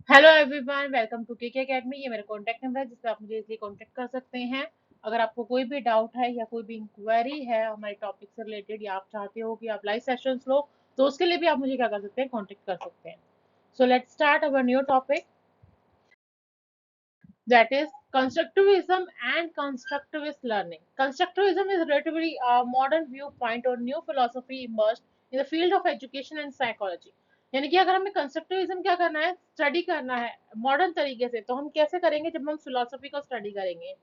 Hello everyone, welcome to KK academy. ये मेरा contact number है जिसपे आप मुझे इजीली कॉन्टैक्ट कर सकते हैं। अगर आपको कोई भी डाउट है या कोई भी इंक्वायरी है हमारे टॉपिक से रिलेटेड, या आप चाहते हो कि आप लाइव सेशंस लो, तो उसके लिए भी आप मुझे क्या कर सकते हैं, कॉन्टैक्ट कर सकते हैं। So let's start our new topic, that is constructivism and constructivist learning. Constructivism is a relatively modern viewpoint or new philosophy emerged in the field of education and psychology. यानी कि अगर हमें कंस्ट्रक्टिविज्म क्या करना है, स्टडी करना है modern तरीके से, तो हम कैसे करेंगे? जब हम फिलोसफी को स्टडी करेंगे,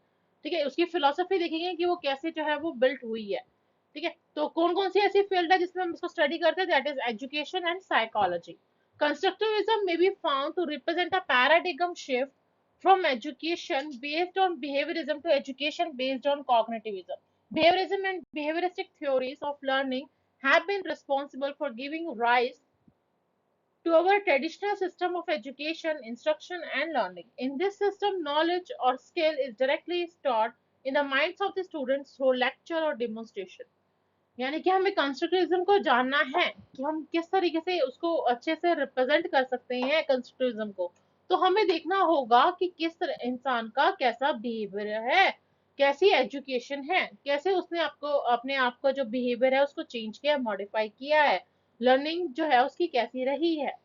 ठीक है, उसकी फिलोसफी देखेंगे कि वो कैसे जो है वो बिल्ट हुई है। ठीक है, तो कौन कौन सी ऐसी फील्ड है जिसमें हम इसको स्टडी करते हैं? That is education and psychology. Constructivism may be found to represent a paradigm shift from education based on behaviorism to education based on cognitivism. Behaviorism and behavioristic theories of learning have been responsible for giving rise to our traditional system of education, instruction, and learning. In this system, knowledge or skill is directly stored in the minds of the students through lecture or demonstration. यानी कि हमें constructivism को जानना है कि हम किस तरीके से उसको अच्छे से रिप्रेजेंट कर सकते हैं कंस्ट्रक्टिविज्म को। तो हमें देखना होगा कि किस तरह इंसान का कैसा बिहेवियर है, कैसी एजुकेशन है, कैसे उसने आपको अपने आप का जो बिहेवियर है उसको चेंज किया, मॉडिफाई किया है, लर्निंग जो है उसकी कैसी रही है।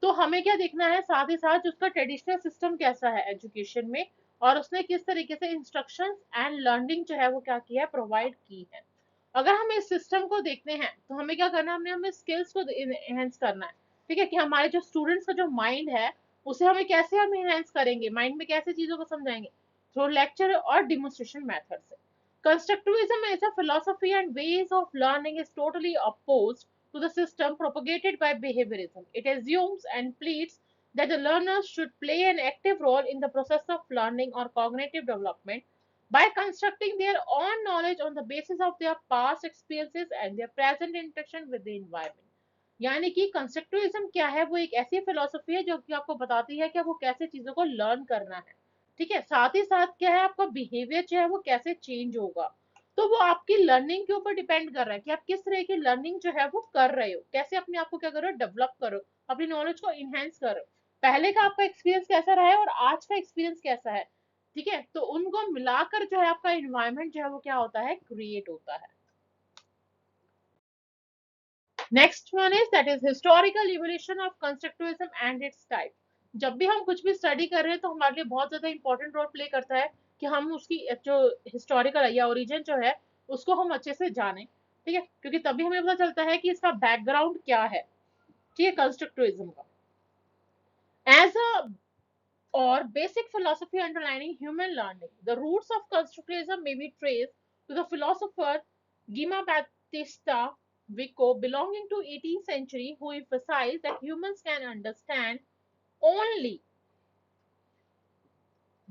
तो हमें क्या देखना है, साथ ही साथ उसका ट्रेडिशनल सिस्टम कैसा है एजुकेशन में, और उसने किस तरीके से इंस्ट्रक्शंस एंड लर्निंग जो है वो क्या किया है, प्रोवाइड की है। अगर हम इस सिस्टम को देखते हैं तो हमें क्या करना है, हमने हमें स्किल्स को एनहेंस करना है। ठीक है, कि हमारे जो स्टूडेंट्स का जो माइंड है उसे हमें कैसे हम एनहेंस करेंगे, माइंड में कैसे चीजों को समझाएंगे, थ्रू लेक्चर और डिमोन्स्ट्रेशन मेथड से। Constructivism is a philosophy and ways of learning is totally opposed to the system propagated by behaviorism. It assumes and pleads that the learners should play an active role in the process of learning or cognitive development by constructing their own knowledge on the basis of their past experiences and their present interaction with the environment. यानी कि constructivism क्या है, वो एक ऐसी philosophy है जो कि आपको बताती है कि आपको कैसे चीजों को लर्न करना है। ठीक है, साथ ही साथ क्या है, आपका बिहेवियर जो है वो कैसे चेंज होगा। तो वो आपकी लर्निंग के ऊपर डिपेंड कर रहा है कि आप किस तरह की लर्निंग जो है वो कर रहे हो, कैसे अपने आप को क्या करो, डेवलप करो, अपनी नॉलेज को इनहेंस करो। पहले का आपका एक्सपीरियंस कैसा रहा है और आज का एक्सपीरियंस कैसा है। ठीक है, तो उनको मिलाकर जो है आपका इन्वायरमेंट जो है वो क्या होता है, क्रिएट होता है। Next one is that is historical evolution of constructivism and it's type. जब भी हम कुछ भी स्टडी कर रहे हैं तो हमारे लिए बहुत ज्यादा इंपॉर्टेंट रोल प्ले करता है कि हम उसकी जो हिस्टोरिकल या ओरिजिन जो है उसको हम अच्छे से जानें। ठीक है, क्योंकि तभी हमें पता चलता है कि इसका बैकग्राउंड क्या है। ठीक है, कंस्ट्रक्टिविज्म का as a or basic philosophy underlining human learning. The roots of constructivism may be traced to the philosopher Gima Battista Vico, belonging to 18th century, who emphasized that humans can understand only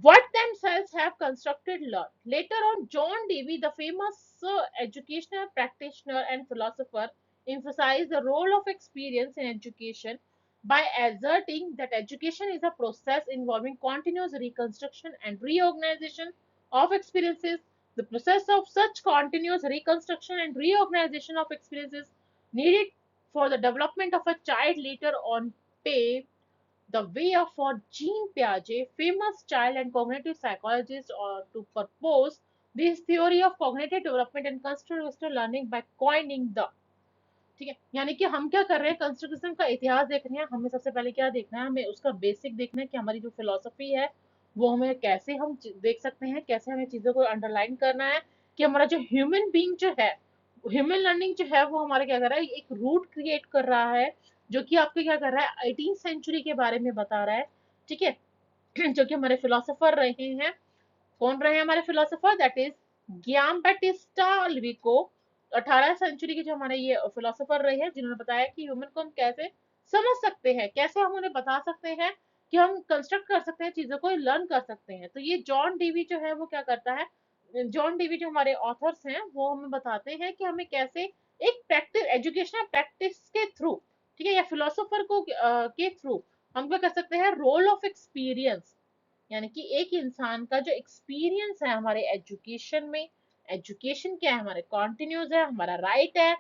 what themselves have constructed learned. Later on, John Dewey, the famous educational practitioner and philosopher, emphasized the role of experience in education by asserting that education is a process involving continuous reconstruction and reorganization of experiences. The process of such continuous reconstruction and reorganization of experiences needed for the development of a child later on paved the way for Jean Piaget, famous child and cognitive psychologist, to propose this theory of cognitive development and constructive learning by coining the। ठीक है, यानी कि हम क्या कर रहे हैं, constructivism का इतिहास देख रहे हैं। हमें सबसे पहले क्या देखना है, हमें उसका बेसिक देखना है कि हमारी जो फिलोसफी है वो हमें कैसे हम देख सकते हैं, कैसे हमें चीजों को अंडरलाइन करना है कि हमारा जो ह्यूमन बीइंग जो है, ह्यूमन लर्निंग जो है वो हमारा क्या कर रहा है, एक रूट क्रिएट कर रहा है, जो कि आपको क्या कर रहा है, 18th सेंचुरी के बारे में बता रहा है। ठीक है, जो कि हमारे फिलोसोफर रहे हैं। कौन रहे हैं हमारे philosopher? That is Giambattista Vico. 18th century के जो हमारे ये फिलोसोफर रहे हैं जिन्होंने बताया कि ह्यूमन को हम कैसे समझ सकते हैं, कैसे हम उन्हें बता सकते हैं कि हम कंस्ट्रक्ट कर सकते हैं, चीजों को लर्न कर सकते हैं। तो ये जॉन डीवी जो है वो क्या करता है, जॉन डीवी जो हमारे ऑथर्स हैं वो हमें बताते हैं कि हमें कैसे एक प्रैक्टिस, एजुकेशनल प्रैक्टिस के थ्रू, ठीक है, या फिलोसोफर को के थ्रू हम क्या कर सकते हैं, रोल ऑफ एक्सपीरियंस, यानी कि एक इंसान का जो एक्सपीरियंस है हमारे एजुकेशन में, एजुकेशन क्या है, हमारे कॉन्टिन्यूस है, हमारा राइट है,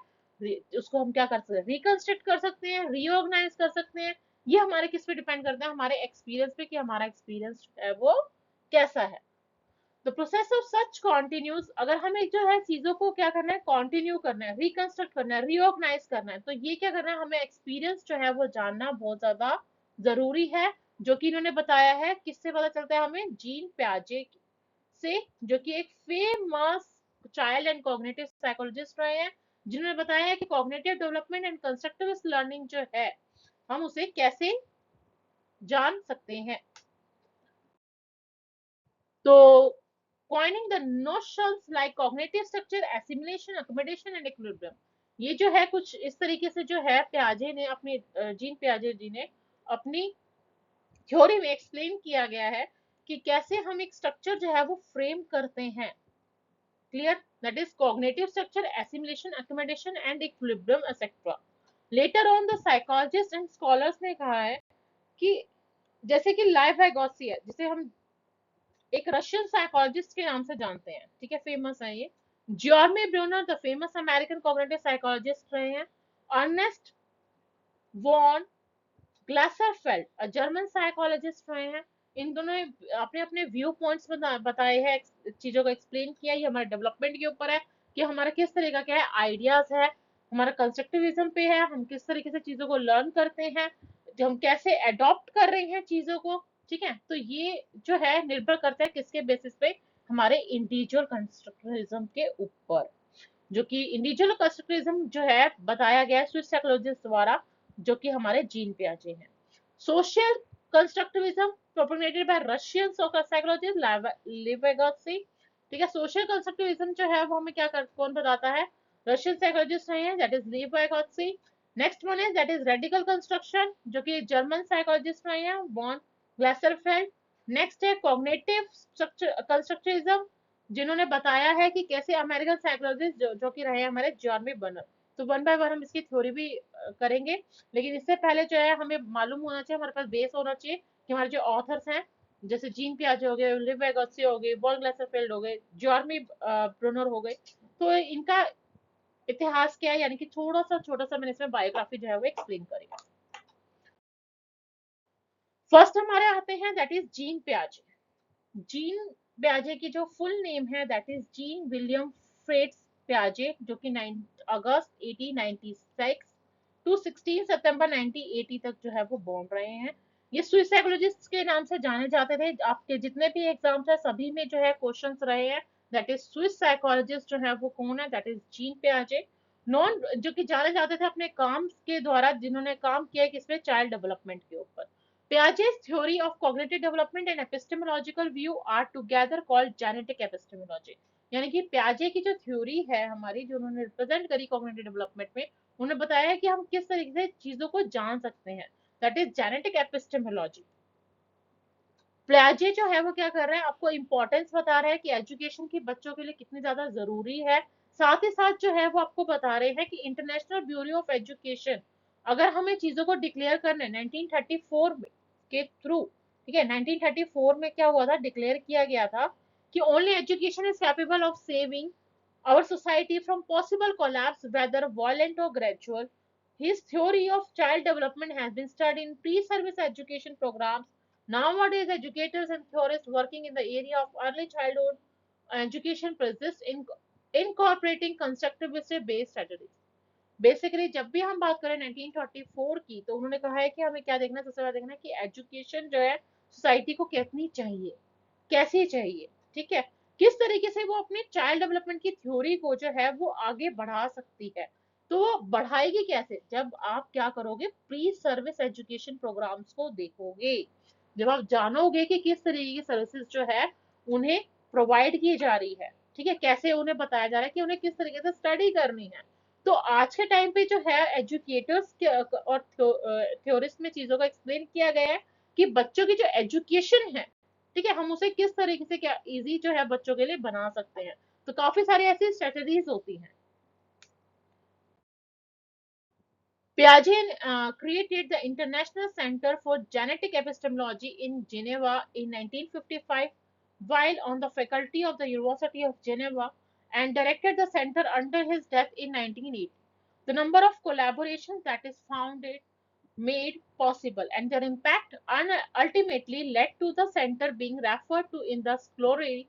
उसको हम क्या कर सकते हैं, रिकंस्ट्रक्ट कर सकते हैं, रीऑर्गेनाइज कर सकते हैं, ये हमारे किस पे डिपेंड करता है, हमारे एक्सपीरियंस पे, कि हमारा एक्सपीरियंस है वो कैसा है। The process of such continues, अगर हमें जो है चीजों को क्या करना है, कॉन्टिन्यू करना है, रिकंस्ट्रक्ट करना है, रीऑर्गेनाइज करना है, तो ये क्या करना है, हमें एक्सपीरियंस जो है वो जानना बहुत ज्यादा जरूरी है, जो कि इन्होंने बताया है। किससे पता चलता है हमें, जीन प्याजे से, जो कि एक famous child and cognitive psychologist रहे हैं, जिन्होंने बताया है कि cognitive development and constructivist learning जो है, हम उसे कैसे जान सकते हैं। तो coining the notions like cognitive structure, assimilation, accommodation and equilibrium, ये जो है कुछ इस तरीके से जो है प्याजे ने अपनी जीन प्याजे जी ने अपनी थ्योरी में एक्सप्लेन किया गया है कि कैसे हम एक स्ट्रक्चर जो है वो फ्रेम करते हैं। Clear, that is cognitive structure, assimilation, accommodation and equilibrium etcetera. Later on the psychologist and scholars ने कहा है कि जैसे कि लाइफ वाइगोत्स्की है, जिसे हम एक रशियन साइकोलॉजिस्ट के नाम से जानते हैं, ठीक है, फेमस है ये। Jerome Bruner the famous American cognitive psychologist रहे हैं। Ernst von Glasersfeld a German psychologist रहे हैं। इन दोनों ने अपने अपने व्यू पॉइंट्स बताए हैं, चीजों को एक्सप्लेन किया। ये हमारे डेवलपमेंट के ऊपर है कि हमारा किस तरह का क्या है आइडियाज है, हमारा कंस्ट्रक्टिविज्म पे है, हम किस तरीके से चीजों को लर्न करते हैं, जो हम कैसे अडॉप्ट कर रहे हैं चीजों को। ठीक है, तो ये जो है निर्भर करता है किसके बेसिस पे, हमारे इंडिविजुअल कंस्ट्रक्टिविज्म के ऊपर, जो कि इंडिविजुअल कंस्ट्रक्टिविज्म जो है बताया गया है स्विस साइकोलॉजिस्ट द्वारा, जो कि हमारे जीन पियाजे हैं। Social constructivism propagated by Russian psychologist Vygotsky. ठीक है, सोशल कंस्ट्रक्टिविज्म जो है वो हमें क्या कौन बताता है, रशियन साइकोलॉजिस्ट रहे हैं, that is Vygotsky. Next one is that is radical construction, जो कि जर्मन साइकोलॉजिस्ट रहे हैं, वॉन ग्लासरफेल्ड। नेक्स्ट है कॉग्निटिव कंस्ट्रक्टिविज्म, जिन्होंने बताया है कि कैसे अमेरिकन साइकोलॉजिस्ट जो कि रहे हैं हमारे जॉर्मी बर्नर। तो वन बाय वन हम इसकी थ्योरी भी करेंगे, लेकिन इससे पहले जो है हमें मालूम होना चाहिए, हमारे पास बेस होना चाहिए कि हमारे जो ऑथर्स हैं, जैसे जीन पियाजे हो गए, लिव वेगोत्स्की हो गए, वॉन ग्लासरफेल्ड हो गए, जॉर्मी ब्रूनर हो गए, तो इनका इतिहास क्या है, यानी कि थोड़ा सा छोटा सा मैंने इसमें बायोग्राफी जो है वो एक्सप्लेन करी। फर्स्ट हमारे आते हैं दैट इज जीन पियाजे। जीन पियाजे की जो फुल नेम है that is Jean William Fritz पियाजे, जो कि 9 अगस्त 1896 टू 16 सितंबर 1980 तक जो है वो बॉर्न रहे हैं। ये स्विस साइकोलॉजिस्ट के नाम से जाने जाते थे। आपके जितने भी एग्जाम्स है सभी में जो है क्वेश्चंस रहे हैं, दैट इज स्विस साइकोलॉजिस्ट जो है वो कौन है, दैट इज जीन पियाजे। नॉन जो कि जाने जाते थे अपने काम के द्वारा, जिन्होंने काम किया किसपे, चाइल्ड डेवलपमेंट के ऊपर। Piaget's theory of cognitive development and epistemological view are together called genetic epistemology। यानी कि प्याजे की जो थ्योरी है हमारी, जो उन्होंने रिप्रेजेंट करी कॉग्निटिव डेवलपमेंट में, उन्होंने बताया है कि हम किस तरीके से चीजों को जान सकते हैं, दैट इज जेनेटिक एपिस्टेमोलॉजी। प्याजे जो है वो क्या कर रहे हैं, आपको इंपॉर्टेंस बता रहे हैं कि एजुकेशन की बच्चों के लिए कितनी ज्यादा जरूरी है। साथ ही साथ जो है वो आपको बता रहे हैं कि इंटरनेशनल ब्यूरो ऑफ एजुकेशन, अगर हमें चीजों को डिक्लेयर करने 1934 के थ्रू, ठीक है, 1934 में क्या हुआ था, डिक्लेयर किया गया था कि only education is capable of saving our society from possible collapse, whether violent or gradual. His theory of child development has been studied in pre-service education programs. Nowadays, educators and theorists working in the area of early childhood education persist in incorporating constructivist-based strategies. Basically जब भी हम बात करें 1934 की, तो उन्होंने कहा है कि हमें क्या देखना है, सबसे पहले देखना है कि एजुकेशन जो है सोसाइटी को कितनी चाहिए, कैसी चाहिए, ठीक है, किस तरीके से वो अपने चाइल्ड डेवलपमेंट की थ्योरी को जो है वो आगे बढ़ा सकती है। तो वो बढ़ाएगी कैसे, जब आप क्या करोगे, प्री सर्विस एजुकेशन प्रोग्राम्स को देखोगे, जब आप जानोगे कि किस तरीके की सर्विसेज जो है उन्हें प्रोवाइड की जा रही है, ठीक है, कैसे उन्हें बताया जा रहा है कि उन्हें किस तरीके से स्टडी करनी है। तो आज के टाइम पे जो है एजुकेटर्स और थ्योरिस्ट में चीजों को एक्सप्लेन किया गया है कि बच्चों की जो एजुकेशन है, ठीक है, हम उसे किस तरीके से क्या इजी जो है बच्चों के लिए बना सकते हैं। तो काफी सारी ऐसी स्ट्रेटजीज होती हैं। Piaget created the International Center for Genetic Epistemology in Geneva in 1955 while on the faculty of the University of Geneva, and directed the center until his death in 1980. The number of collaborations that is founded made possible, and their impact ultimately led to the center being referred to in the scholarly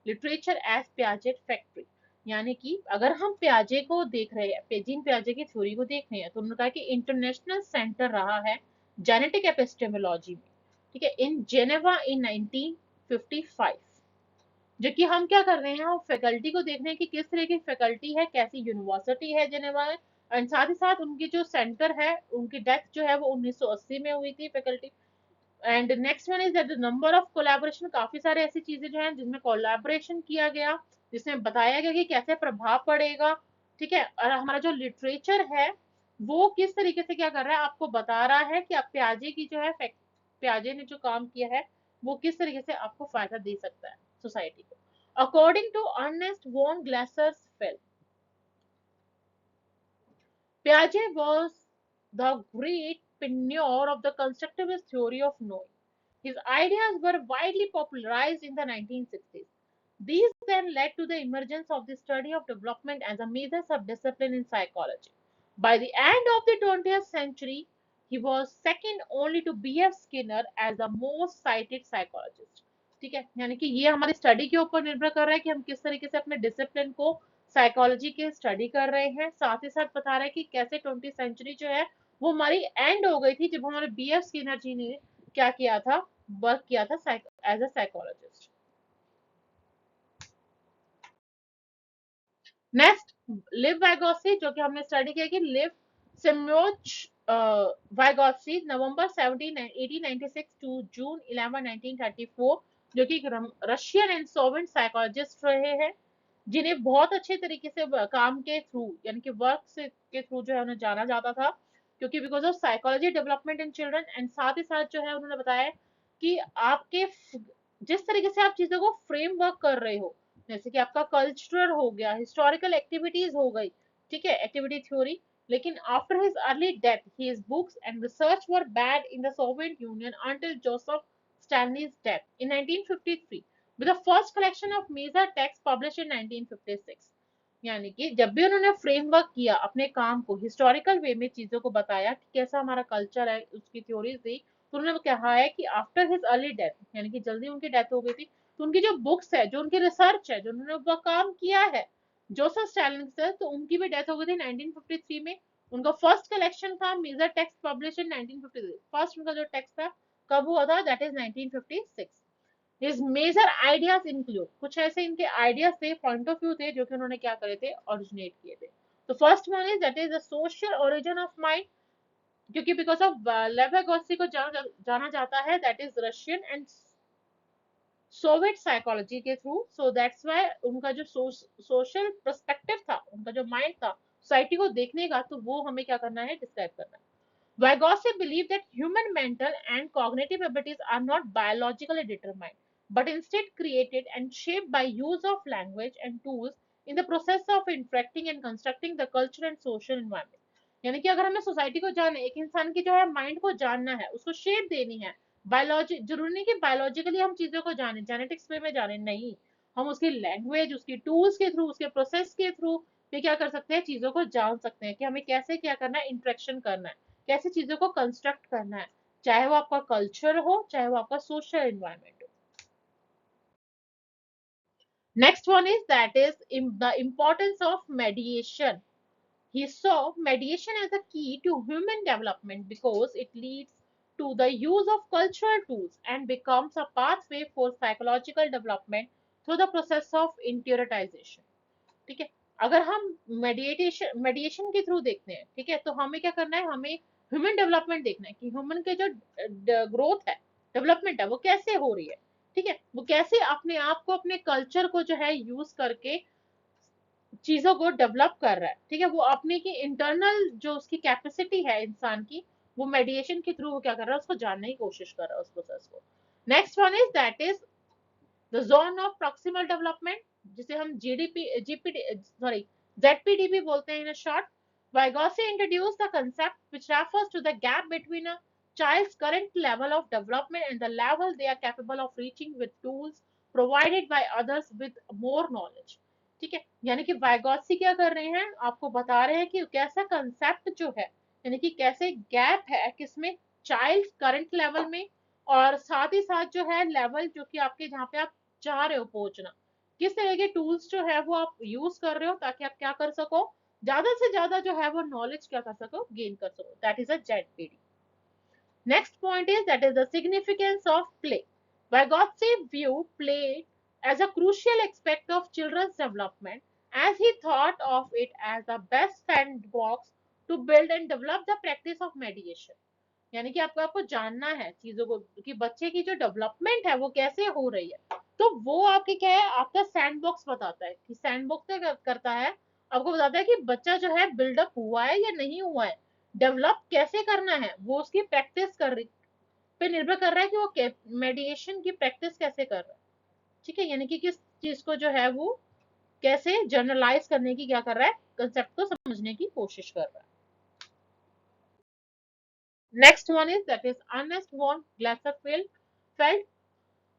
literature as Piaget factory. यानी कि अगर हम प्याजे को देख रहे हैं, gene प्याजे की theory को देख रहे हैं, तो उन्होंने कहा कि इंटरनेशनल सेंटर रहा है जेनेटिक एपिस्टेमोलॉजी में, ठीक है, इन जेनेवा इन 1955। जो कि हम क्या कर रहे हैं, हम फैकल्टी को देख रहे हैं कि किस तरह की फैकल्टी है, कैसी यूनिवर्सिटी है जेनेवा में, और साथ ही साथ उनकी जो सेंटर है, उनकी डेथ जो है वो 1980 में हुई थी faculty. And next one is that the number of collaboration, काफी सारे ऐसी चीजें जो है जिसमें कोलैबोरेशन किया गया, जिसमें बताया गया कि कैसे प्रभाव पड़ेगा, ठीक है, और हमारा जो लिटरेचर है वो किस तरीके से क्या कर रहा है, आपको बता रहा है कि आप प्याजे की जो है प्याजे ने जो काम किया है वो किस तरीके से आपको फायदा दे सकता है सोसाइटी को। According to Ernst von Glasersfeld, Piaget was the great pioneer of the constructivist theory of knowing. His ideas were widely popularized in the 1960s. These then led to the emergence of the study of development as a major subdiscipline in psychology. By the end of the 20th century, he was second only to B.F. Skinner as the most cited psychologist. ठीक है, यानी कि ये हमारी study के ऊपर निर्भर कर रहा है कि हम किस तरीके से अपने डिसिप्लिन को साइकोलॉजी के स्टडी कर रहे हैं, साथ ही साथ बता रहा है कि कैसे 20th सेंचुरी जो है वो हमारी एंड हो गई थी जब हमारे B.F. स्किनर जी ने क्या किया था, वर्क किया था एज अ साइकोलॉजिस्ट। नेक्स्ट, लिव वैगोसी, जो कि हमने स्टडी किया कि लिव सिम्योच वैगोसी नवंबर 17 1896 टू जून 11 1934, जो कि रशियन एंड सोवियत साइकोलॉजिस्ट रहे हैं, जिन्हें बहुत अच्छे तरीके से काम के थ्रू यानी कि वर्क से के थ्रू जो है उन्हें जाना जाता था, क्योंकि because of psychology development in children, and साथ ही साथ जो है उन्होंने बताया कि आपके जिस तरीके से आप चीजों को फ्रेमवर्क कर रहे हो, जैसे कि आपका कल्चरल हो गया, हिस्टोरिकल एक्टिविटीज हो गई, ठीक है, एक्टिविटी थ्योरी, लेकिन after his early death his books and research were banned in the Soviet Union until Joseph Stalин's death in 1953 with the first collection of major texts published in 1956। यानी कि जब भी उन्होंने फ्रेमवर्क किया अपने काम को, हिस्टोरिकल वे में चीजों को बताया कि कैसा हमारा कल्चर है, उसकी थ्योरीज दी, तो उन्होंने कहा है कि आफ्टर हिज अर्ली डेथ, यानी कि जल्दी उनकी डेथ हो गई थी, तो उनकी जो बुक्स है, जो उनकी रिसर्च है, जो उन्होंने वो काम किया है जोसेफ स्टालिन से, तो उनकी भी डेथ हो गई थी 1953 में। उनका फर्स्ट कलेक्शन था major text publish in 1953, first उनका जो टेक्स्ट था कब हुआ था, that is 1956। His major ideas include, कुछ ऐसे इनके आइडियाज थे, पॉइंट ऑफ व्यू थे, जो कि उन्होंने क्या करे थे, ओरिजिनेट किए थे। तो first one is that is the social origin of mind, क्योंकि बिकॉज ऑफ लेवेगोस्की को जाना जाता है, that is Russian and Soviet psychology के थ्रू, सो दैट्स वाई उनका जो सोशल पर्सपेक्टिव था, उनका जो माइंड था सोसाइटी को देखने का, तो वो हमें क्या करना है, डिस्क्राइब करना है। Vygotsky believed that human mental and cognitive abilities are not biologically determined, but instead created and shaped by use of language and tools in the process of interacting and constructing the cultural and social environment। यानी कि अगर हमें society को जानना है, एक इंसान की जो है माइंड को जानना है, उसको शेप देनी है, बायोलॉजी जरूरी नहीं कि बायोलॉजिकली हम चीजों को जाने, जेनेटिक्स वे में जाने, नहीं, हम उसकी लैंग्वेज, उसकी टूल्स के थ्रू, उसके प्रोसेस के थ्रू भी क्या कर सकते हैं, चीजों को जान सकते हैं कि हमें कैसे क्या करना है, इंटरेक्शन करना है, कैसे चीजों को कंस्ट्रक्ट करना है, चाहे वो आपका कल्चर हो, चाहे वो आपका सोशल एनवायरनमेंट हो। Next one is that is the importance of मेडिएशन। He saw mediation as a key to human development because it leads to the use of cultural tools and becomes a pathway for psychological development through the process of interiorization। ठीक है, अगर हम मेडिएशन के through देखते हैं, ठीक है, तो हमें क्या करना है, हमें ह्यूमन डेवलपमेंट देखना है कि ह्यूमन के जो ग्रोथ है, डेवलपमेंट है, वो कैसे हो रही है, ठीक है, वो कैसे अपने आप को, अपने कल्चर को जो है यूज करके चीजों को डेवलप कर रहा है, ठीक है, वो अपने की इंटरनल जो उसकी कैपेसिटी है इंसान की, वो मेडिएशन के थ्रू वो क्या कर रहा है, उसको जानने की कोशिश कर रहा है उस प्रोसेस को। Next one is that is the zone of proximal development, जिसे हम जेडपीडीपी बोलते हैं in short. Vygotsky introduced the concept which refers to the gap between a child's current level of development and the level they are capable of reaching with tools provided by others with more knowledge। ठीक है, यानी कि वाइगॉत्सी क्या कर रहे हैं, आपको बता रहे हैं कि कैसा कंसेप्ट जो है, यानी कि कैसे गैप है किसमें, चाइल्ड करंट लेवल में, और साथ ही साथ जो है लेवल जो कि आपके जहाँ पे आप चाह रहे हो पहुंचना, किस तरह के टूल्स जो है वो आप यूज कर रहे हो ताकि आप क्या कर सको, ज्यादा से ज्यादा जो है वो नॉलेज क्या कर सको, गेन कर सको। That is a Z. Next point is that is the significance of play. Vygotsky viewed play as a crucial aspect of children's development, as he thought of it as the best sandbox to build and develop the practice of mediation. यानी कि आपको आपको जानना है चीजों को कि बच्चे की जो डेवलपमेंट है वो कैसे हो रही है, तो वो आपके क्या है, आपका सैंड बॉक्स बताता है कि सैंड बॉक्स क्या करता है, आपको बताता है कि बच्चा जो है बिल्डअप हुआ है या नहीं हुआ है, डेवलप कैसे करना है, वो उसकी प्रैक्टिस कर रही पे निर्भर कर रहा है कि वो मेडिएशन की प्रैक्टिस कैसे कर रहा है। ठीक है, यानी कि किस चीज को जो है वो कैसे जनरलाइज करने की क्या कर रहा है, कंसेप्ट को समझने की कोशिश कर रहा है। Next one is that is Ernst von Glasersfeld feld.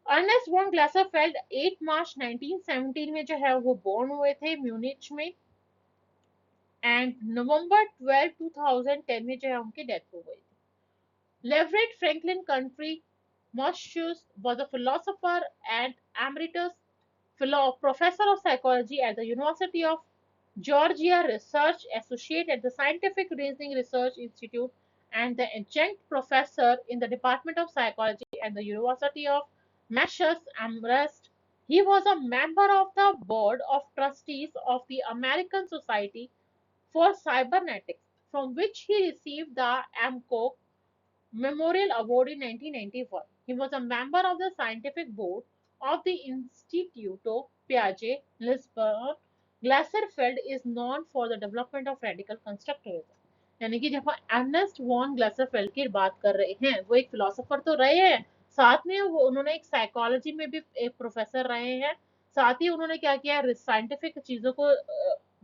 Ernst von Glasersfeld 8 March 1917 में जो है वो बोर्न हुए थे म्यूनिच में, एंड नवंबर 12 2010 में जो है उनकी डेथ हो गई थी। लेवरेट Franklin country Moschus was a philosopher and emeritus professor of psychology at the University of Georgia, research associate at the Scientific Reasoning Research Institute, and the adjunct professor in the Department of Psychology at the University of Massachusetts. He was a member of the Board of Trustees of the American Society for Cybernetics, from which he received the MCO Memorial Award in 1991. He was a member of the scientific board of the Instituto Piaget. Lisbon. Glasserfeld is known for the development of radical constructivism. यानी कि जब हम Ernest von ग्लासरफेल्ड की बात कर रहे हैं, वो एक फिलोसोफर तो रहे हैं, साथ में वो उन्होंने एक साइकोलॉजी में भी एक प्रोफेसर रहे हैं, साथ ही उन्होंने क्या किया, साइंटिफिक चीजों को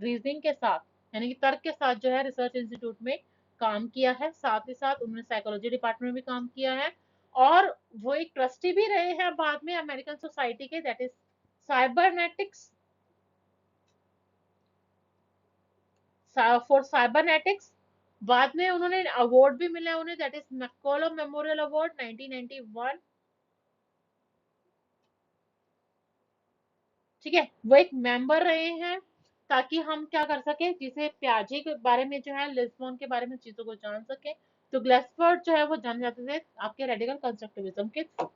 रीजनिंग के साथ यानी कि तर्क के साथ जो है रिसर्च इंस्टीट्यूट में काम किया है, साथ ही साथ उन्होंने साइकोलॉजी डिपार्टमेंट में भी काम किया है, और वो एक ट्रस्टी भी रहे हैं बाद में अमेरिकन सोसाइटी के, that is cybernetics for cybernetics. बाद में उन्होंने अवार्ड भी मिला उन्हें, दैट इज मैककोलम मेमोरियल अवार्ड 1991। ठीक है, वो एक मेंबर रहे हैं ताकि हम क्या कर सके, जिसे प्याजे के बारे में जो है, लिस्बन के बारे में चीजों को जान सके। तो ग्लेसफोर्ड जो है वो जाने जाते थे आपके रेडिकल कंस्ट्रक्टिविज्म के थ्रू।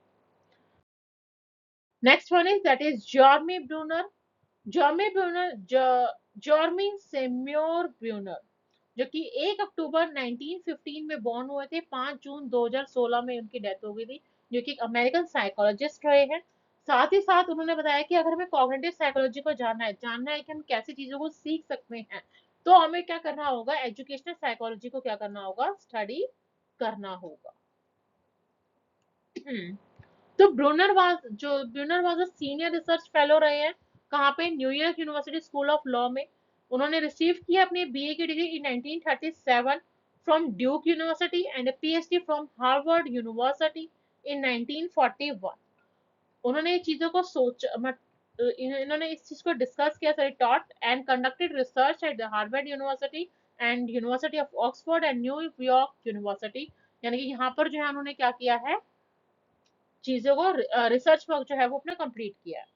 Next one is that is Jerome Bruner. Jerome Bruner Jerome Seymour Bruner, जो कि 1 अक्टूबर 1915 में बॉर्न हुए थे, 5 जून 2016 में उनकी डेथ हो गई थी, जो कि अमेरिकन साइकोलॉजिस्ट रहे हैं। साथ ही साथ उन्होंने बताया कि अगर हमें कॉग्निटिव साइकोलॉजी को जानना है कि हम कैसी चीजों को सीख सकते हैं, तो हमें क्या करना होगा, एजुकेशनल साइकोलॉजी को क्या करना होगा, स्टडी करना होगा। तो Bruner was a senior research fellow रहे हैं, कहाँ पे, New York university school of law में। उन्होंने रिसीव किया अपनी बीए की degree in 1937 from Duke University and PhD from Harvard University in 1941। उन्होंने चीजों को इन्होंने इस चीज को डिस्कस किया, sorry taught and conducted research at the Harvard university and university of Oxford and New York university. यानी कि यहाँ पर जो है उन्होंने क्या किया है, चीजों को रिसर्च वर्क जो है वो अपने कंप्लीट किया है।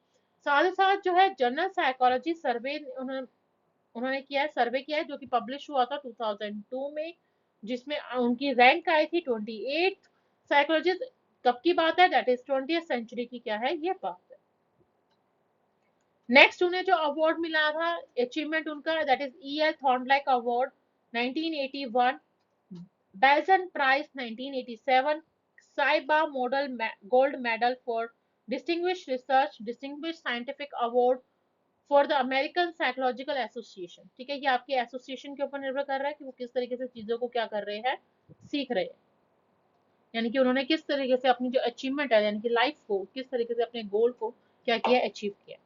साथ ही साथ जो है जनरल साइकोलॉजी सर्वे उन्होंने किया है, सर्वे किया है, जो कि पब्लिश हुआ था 2002 में, जिसमें उनकी रैंक आई थी 28। साइकोलॉजी कब की बात है, दैट इज 20th सेंचुरी की क्या है ये बात है। नेक्स्ट उन्हें जो अवार्ड मिला था, अचीवमेंट उनका, that is E.L. Thorndike award 1981, Belson prize 1987, Ciba model gold medal for distinguished research, distinguished scientific award for the American psychological association. ठीक है, ये आपके एसोसिएशन के ऊपर निर्भर कर रहा है कि वो किस तरीके से चीजों को क्या कर रहे हैं, सीख रहे हैं, यानी कि उन्होंने किस तरीके से अपनी जो अचीवमेंट है, यानी कि लाइफ को किस तरीके से अपने गोल को क्या किया, अचीव किया।